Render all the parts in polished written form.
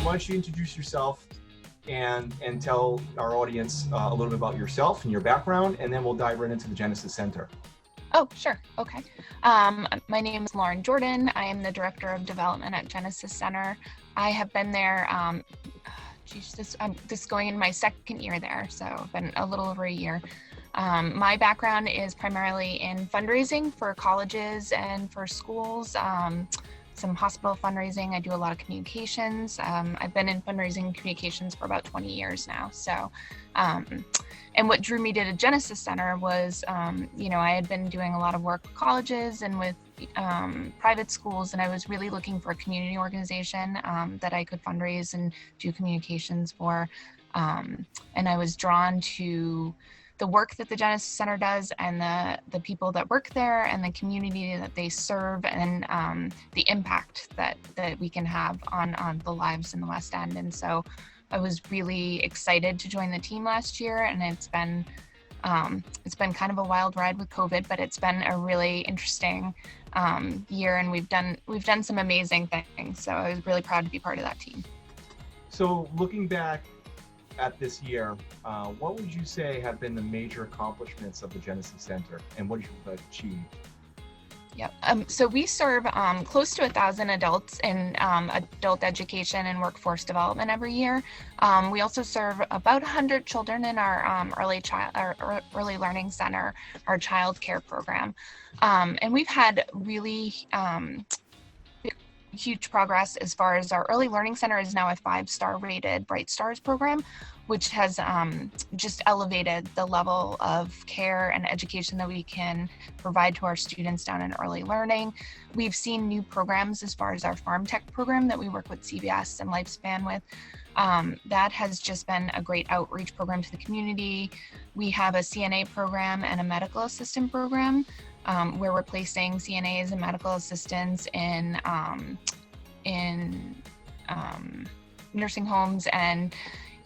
why don't you introduce yourself and tell our audience a little bit about yourself and your background, and then we'll dive right into the Genesis Center. Oh, sure. Okay. My name is Lauren Jordan. I am the Director of Development at Genesis Center. I have been there, I'm just going in my second year there, so I've been a little over a year. My background is primarily in fundraising for colleges and for schools, some hospital fundraising. I do a lot of communications. I've been in fundraising and communications for about 20 years now. So, and what drew me to the Genesis Center was, I had been doing a lot of work with colleges and with private schools, and I was really looking for a community organization that I could fundraise and do communications for. And I was drawn to the work that the Genesis Center does and the people that work there and the community that they serve, and the impact that we can have on the lives in the West End. And so I was really excited to join the team last year, and it's been kind of a wild ride with COVID, but it's been a really interesting year, and we've done some amazing things. So I was really proud to be part of that team. So looking back at this year, what would you say have been the major accomplishments of the Genesis Center, and what did you achieve? Yep. So we serve close to 1,000 adults in adult education and workforce development every year. We also serve about 100 children in our early learning center, our childcare program, and we've had really huge progress as far as our early learning center is now a 5-star rated BrightStars program, which has just elevated the level of care and education that we can provide to our students down in early learning. We've seen new programs as far as our farm tech program that we work with CBS and Lifespan with. That has just been a great outreach program to the community. We have a CNA program and a medical assistant program, where we're placing CNAs and medical assistants in nursing homes and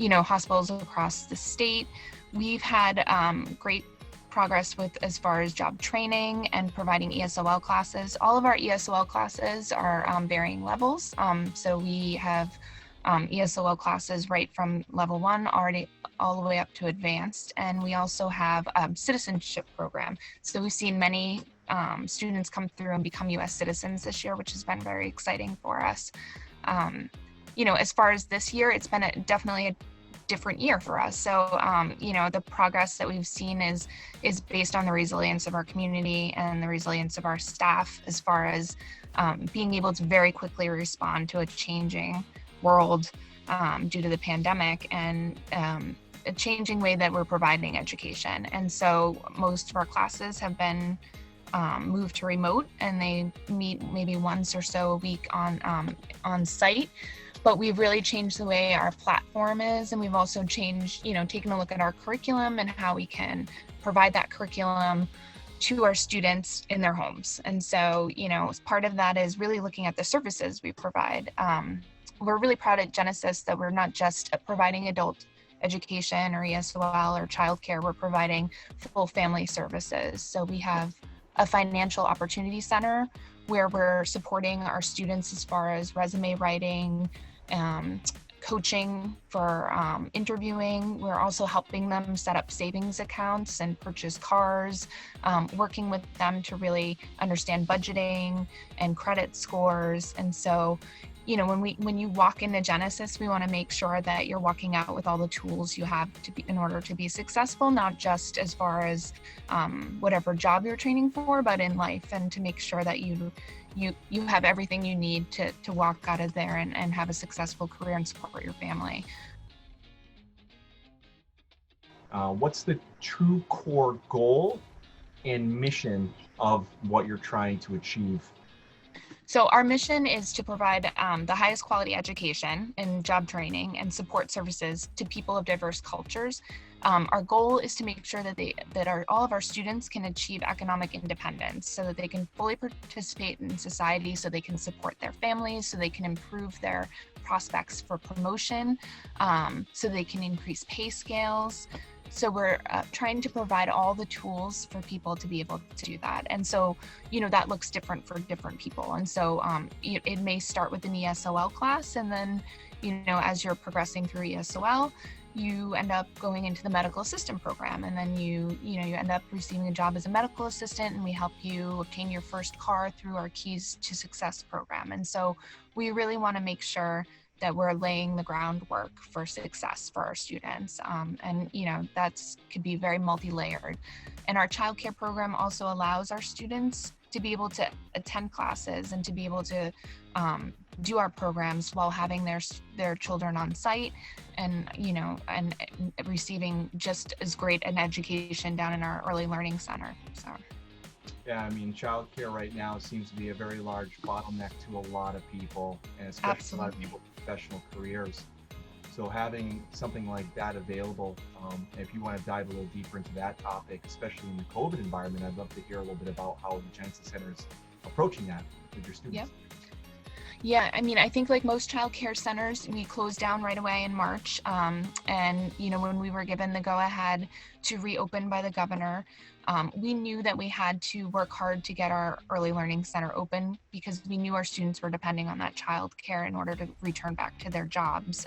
hospitals across the state. We've had great progress with as far as job training and providing ESOL classes. All of our ESOL classes are varying levels. So we have ESOL classes right from level 1 already all the way up to advanced. And we also have a citizenship program. So we've seen many students come through and become U.S. citizens this year, which has been very exciting for us. As far as this year, it's been definitely a different year for us. So, the progress that we've seen is based on the resilience of our community and the resilience of our staff, as far as being able to very quickly respond to a changing world due to the pandemic, and a changing way that we're providing education. And so most of our classes have been moved to remote, and they meet maybe once or so a week on site. But we've really changed the way our platform is, and we've also changed, taken a look at our curriculum and how we can provide that curriculum to our students in their homes. And so, as part of that is really looking at the services we provide. We're really proud at Genesis that we're not just providing adult education or ESOL or childcare, we're providing full family services. So we have a financial opportunity center where we're supporting our students as far as resume writing, coaching for interviewing. We're also helping them set up savings accounts and purchase cars, working with them to really understand budgeting and credit scores. And so, when you walk into Genesis, we want to make sure that you're walking out with all the tools you have in order to be successful, not just as far as whatever job you're training for, but in life, and to make sure that you have everything you need to walk out of there and have a successful career and support your family. What's the true core goal and mission of what you're trying to achieve? So our mission is to provide the highest quality education and job training and support services to people of diverse cultures. Our goal is to make sure that all of our students can achieve economic independence, so that they can fully participate in society, so they can support their families, so they can improve their prospects for promotion, so they can increase pay scales. So we're trying to provide all the tools for people to be able to do that. And so, that looks different for different people. And so it may start with an ESOL class, and then, as you're progressing through ESOL, you end up going into the medical assistant program, and then you end up receiving a job as a medical assistant, and we help you obtain your first car through our Keys to Success program. And so we really want to make sure that we're laying the groundwork for success for our students. And that's could be very multi-layered. And our childcare program also allows our students to be able to attend classes and to be able to do our programs while having their children on site, and and receiving just as great an education down in our early learning center. So yeah, I mean, childcare right now seems to be a very large bottleneck to a lot of people, and especially absolutely. a lot of people with professional careers. So having something like that available, if you want to dive a little deeper into that topic, especially in the COVID environment, I'd love to hear a little bit about how the Genesis Center is approaching that with your students. Yep. Yeah, I mean, I think like most childcare centers, we closed down right away in March. And, when we were given the go-ahead to reopen by the governor, we knew that we had to work hard to get our early learning center open, because we knew our students were depending on that childcare in order to return back to their jobs.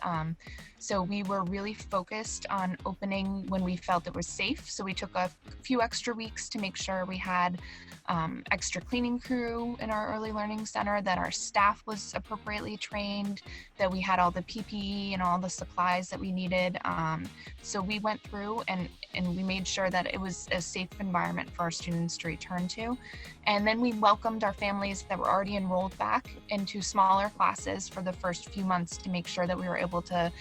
So we were really focused on opening when we felt it was safe. So we took a few extra weeks to make sure we had extra cleaning crew in our early learning center, that our staff was appropriately trained, that we had all the PPE and all the supplies that we needed. So we went through and we made sure that it was a safe environment for our students to return to. And then we welcomed our families that were already enrolled back into smaller classes for the first few months to make sure that we were able to,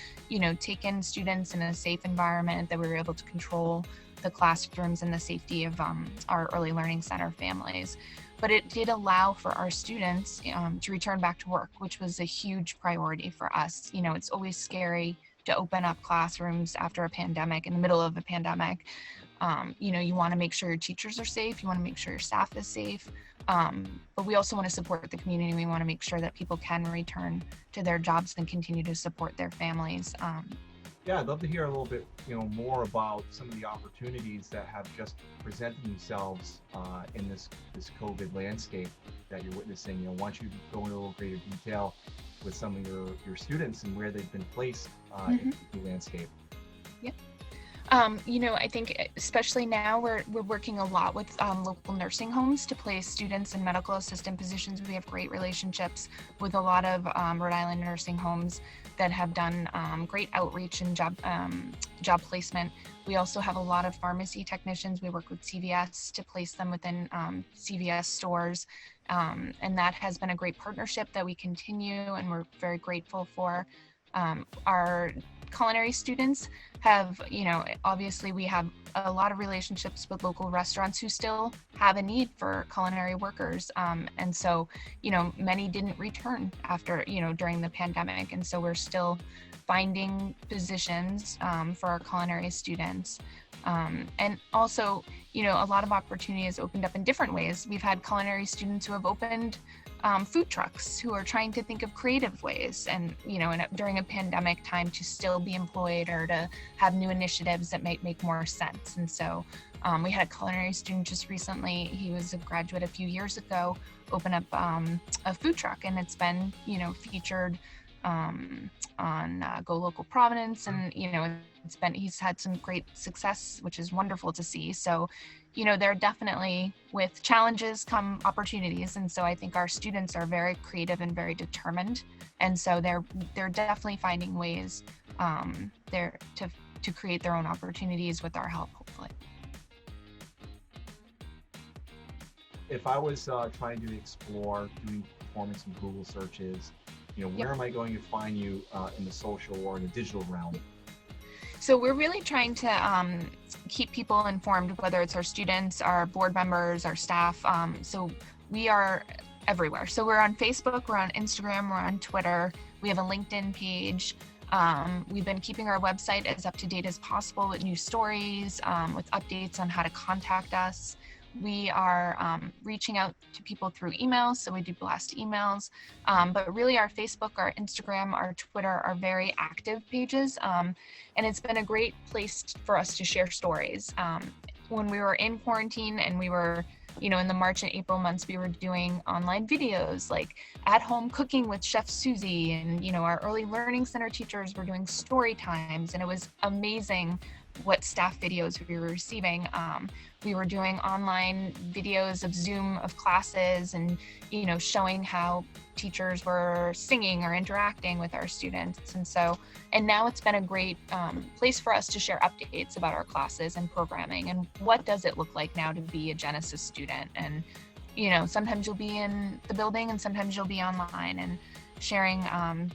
take in students in a safe environment, that we were able to control the classrooms and the safety of our early learning center families. But it did allow for our students to return back to work, which was a huge priority for us. It's always scary to open up classrooms after a pandemic, in the middle of a pandemic. You want to make sure your teachers are safe, you want to make sure your staff is safe, but we also want to support the community. We want to make sure that people can return to their jobs and continue to support their families. Yeah, I'd love to hear a little bit, more about some of the opportunities that have just presented themselves in this COVID landscape that you're witnessing. Why don't you go into a little greater detail with some of your students and where they've been placed in the landscape? Yep. I think especially now we're working a lot with local nursing homes to place students in medical assistant positions. We have great relationships with a lot of Rhode Island nursing homes that have done great outreach and job placement. We also have a lot of pharmacy technicians. We work with CVS to place them within CVS stores. And that has been a great partnership that we continue, and we're very grateful for. Our culinary students have, obviously we have a lot of relationships with local restaurants who still have a need for culinary workers. And so, many didn't return after, during the pandemic. And so we're still finding positions for our culinary students. And also, a lot of opportunity has opened up in different ways. We've had culinary students who have opened food trucks, who are trying to think of creative ways and, during a pandemic time, to still be employed or to have new initiatives that might make more sense. And so we had a culinary student just recently, he was a graduate a few years ago, open up a food truck, and it's been, featured on Go Local Providence, and he's had some great success, which is wonderful to see. So there definitely, with challenges come opportunities, and so I think our students are very creative and very determined, and so they're definitely finding ways there to create their own opportunities with our help, hopefully. If I was trying to explore performing some Google searches, where am I going to find you in the social or in the digital realm? So we're really trying to keep people informed, whether it's our students, our board members, our staff. So we are everywhere. So we're on Facebook, we're on Instagram, we're on Twitter. We have a LinkedIn page. We've been keeping our website as up to date as possible with new stories, with updates on how to contact us. We are reaching out to people through emails, so we do blast emails, but really our Facebook, our Instagram, our Twitter are very active pages, and it's been a great place for us to share stories. When we were in quarantine and we were In the March and April months, we were doing online videos like at home cooking with Chef Susie, and our early learning center teachers were doing story times, and it was amazing what staff videos we were receiving. We were doing online videos of Zoom of classes, and showing how teachers were singing or interacting with our students. And now it's been a great place for us to share updates about our classes and programming, and what does it look like now to be a Genesis student. And sometimes you'll be in the building and sometimes you'll be online, and sharing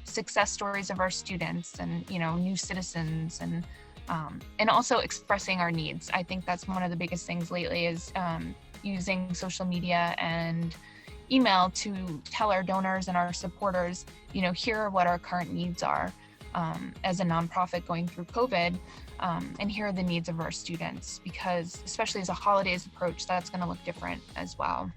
success stories of our students and new citizens, and also expressing our needs. I think that's one of the biggest things lately is using social media and email to tell our donors and our supporters, here are what our current needs are as a nonprofit going through COVID, and here are the needs of our students, because especially as the holidays approach, that's going to look different as well.